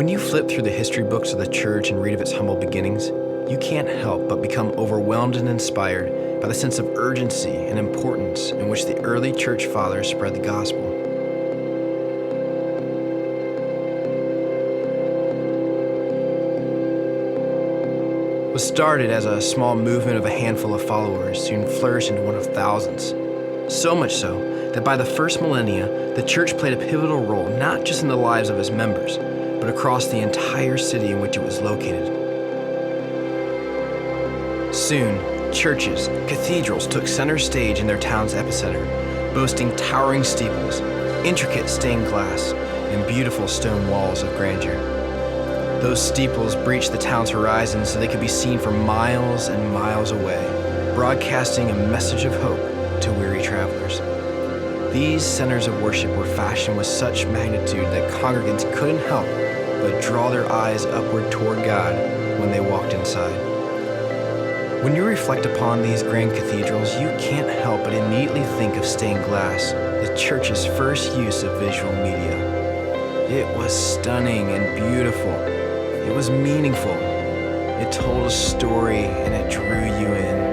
When you flip through the history books of the church and read of its humble beginnings, you can't help but become overwhelmed and inspired by the sense of urgency and importance in which the early church fathers spread the gospel. What started as a small movement of a handful of followers soon flourished into one of thousands. So much so that by the first millennia, the church played a pivotal role not just in the lives of its members, but across the entire city in which it was located. Soon, churches, cathedrals took center stage in their town's epicenter, boasting towering steeples, intricate stained glass, and beautiful stone walls of grandeur. Those steeples breached the town's horizon so they could be seen for miles and miles away, broadcasting a message of hope to weary travelers. These centers of worship were fashioned with such magnitude that congregants couldn't help but draw their eyes upward toward God when they walked inside. When you reflect upon these grand cathedrals, you can't help but immediately think of stained glass, the church's first use of visual media. It was stunning and beautiful. It was meaningful. It told a story and it drew you in.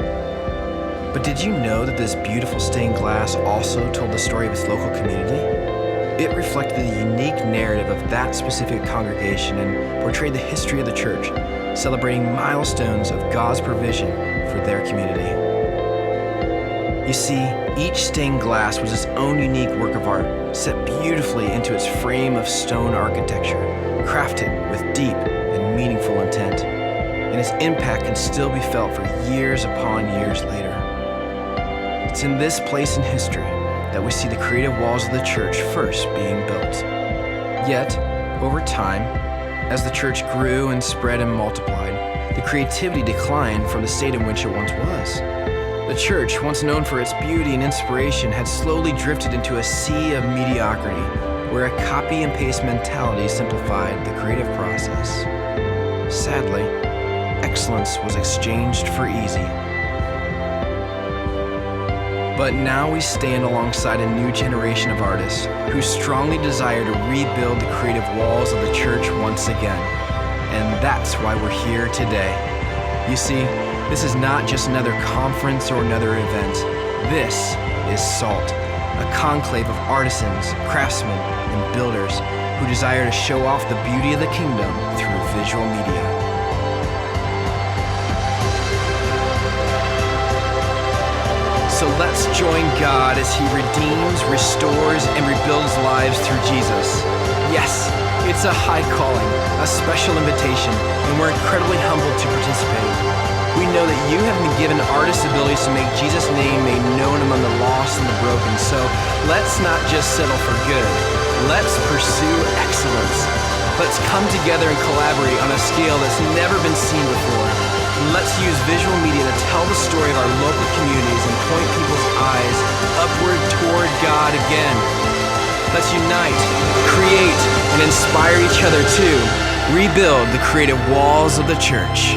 But did you know that this beautiful stained glass also told the story of its local community? It reflected the unique narrative of that specific congregation and portrayed the history of the church, celebrating milestones of God's provision for their community. You see, each stained glass was its own unique work of art, set beautifully into its frame of stone architecture, crafted with deep and meaningful intent, and its impact can still be felt for years upon years later. It's in this place in history that we see the creative walls of the church first being built. Yet, over time, as the church grew and spread and multiplied, the creativity declined from the state in which it once was. The church, once known for its beauty and inspiration, had slowly drifted into a sea of mediocrity, where a copy and paste mentality simplified the creative process. Sadly, excellence was exchanged for easy. But now we stand alongside a new generation of artists who strongly desire to rebuild the creative walls of the church once again. And that's why we're here today. You see, this is not just another conference or another event. This is SALT, a conclave of artisans, craftsmen, and builders who desire to show off the beauty of the kingdom through visual media. So let's join God as He redeems, restores, and rebuilds lives through Jesus. Yes, it's a high calling, a special invitation, and we're incredibly humbled to participate. We know that you have been given artist abilities to make Jesus' name made known among the lost and the broken. So let's not just settle for good. Let's pursue excellence. Let's come together and collaborate on a scale that's never been seen before. Let's use visual media to tell the story of our local communities and point people's eyes upward toward God again. Let's unite, create, and inspire each other to rebuild the creative walls of the church.